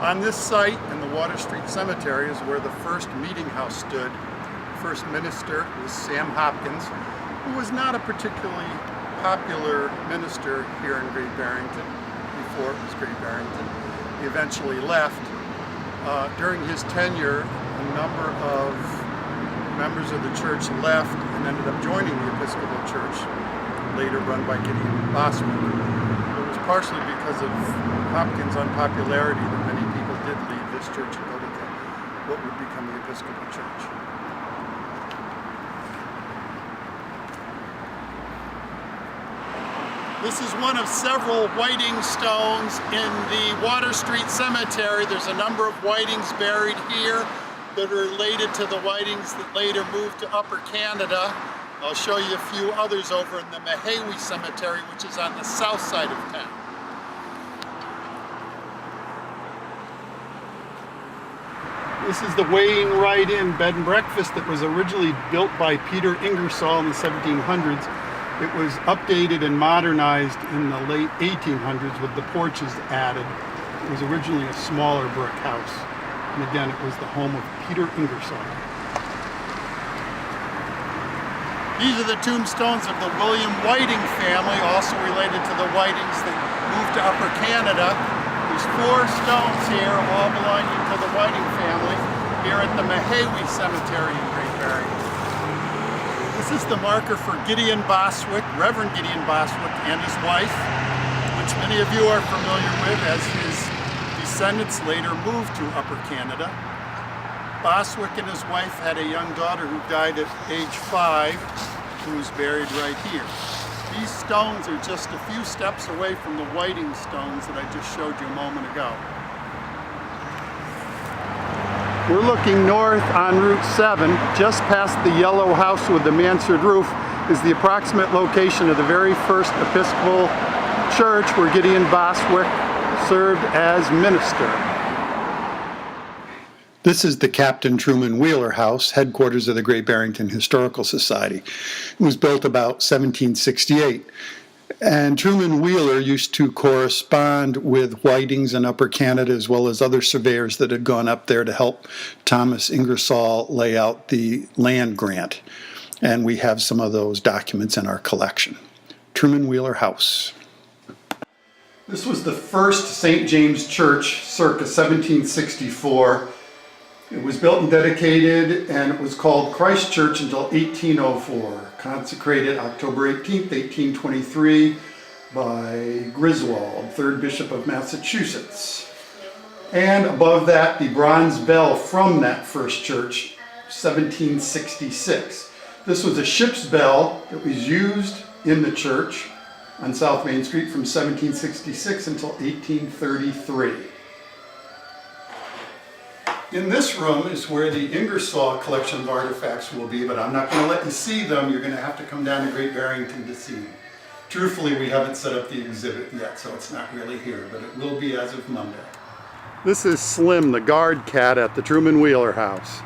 On this site in the Water Street Cemetery is where the first meeting house stood. The first minister was Sam Hopkins, who was not a particularly popular minister here in Great Barrington before it was Great Barrington. He eventually left. During his tenure, a number of members of the church left and ended up joining the Episcopal Church, later run by Gideon Boswick. It was partially because of Hopkins' unpopularity that many people did leave this church and go to what would become the Episcopal Church. This is one of several whiting stones in the Water Street Cemetery. There's a number of whitings buried here that are related to the whitings that later moved to Upper Canada. I'll show you a few others over in the Mahawi Cemetery, which is on the south side of town. This is the Weighing Right In bed and breakfast that was originally built by Peter Ingersoll in the 1700s. It was updated and modernized in the late 1800s with the porches added. It was originally a smaller brick house. And again, it was the home of Peter Ingersoll. These are the tombstones of the William Whiting family, also related to the Whitings that moved to Upper Canada. There's 4 stones here, all belonging to the Whiting family, here at the Mahawi Cemetery in Great Barrington. This is the marker for Gideon Boswick, Reverend Gideon Boswick, and his wife, which many of you are familiar with as his descendants later moved to Upper Canada. Boswick and his wife had a young daughter who died at age 5, who was buried right here. These stones are just a few steps away from the Whiting stones that I just showed you a moment ago. We're looking north on Route 7, just past the yellow house with the mansard roof is the approximate location of the very first Episcopal church where Gideon Boswick served as minister. This is the Captain Truman Wheeler House, headquarters of the Great Barrington Historical Society. It was built about 1768. And Truman Wheeler used to correspond with Whitings in Upper Canada, as well as other surveyors that had gone up there to help Thomas Ingersoll lay out the land grant. And we have some of those documents in our collection. Truman Wheeler House. This was the first St. James Church, circa 1764. It was built and dedicated, and it was called Christ Church until 1804. Consecrated October 18th, 1823 by Griswold, 3rd Bishop of Massachusetts. And above that, the bronze bell from that first church, 1766. This was a ship's bell that was used in the church on South Main Street from 1766 until 1833. In this room is where the Ingersoll collection of artifacts will be, but I'm not going to let you see them. You're going to have to come down to Great Barrington to see them. Truthfully, we haven't set up the exhibit yet, so it's not really here, but it will be as of Monday. This is Slim, the guard cat at the Truman Wheeler House.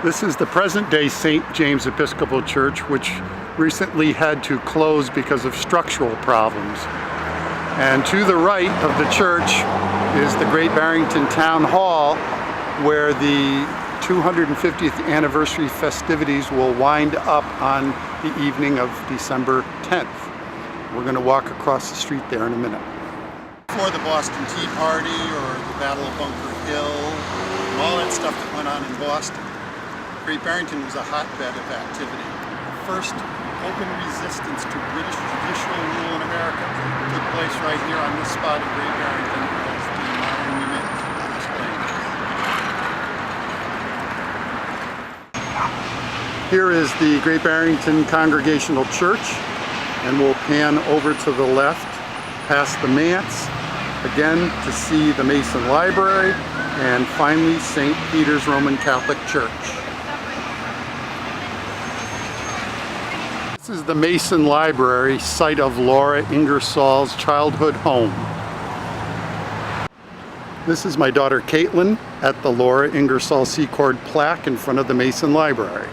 This is the present-day St. James Episcopal Church, which recently had to close because of structural problems. And to the right of the church is the Great Barrington Town Hall, where the 250th anniversary festivities will wind up on the evening of December 10th. We're going to walk across the street there in a minute. Before the Boston Tea Party or the Battle of Bunker Hill, and all that stuff that went on in Boston, Great Barrington was a hotbed of activity. First open resistance to British judicial rule in America took place right here on this spot in Great Barrington, as the monument explains. Here is the Great Barrington Congregational Church, and we'll pan over to the left past the manse, again to see the Mason Library, and finally St. Peter's Roman Catholic Church. This is the Mason Library, site of Laura Ingersoll's childhood home. This is my daughter Caitlin at the Laura Ingersoll Secord plaque in front of the Mason Library.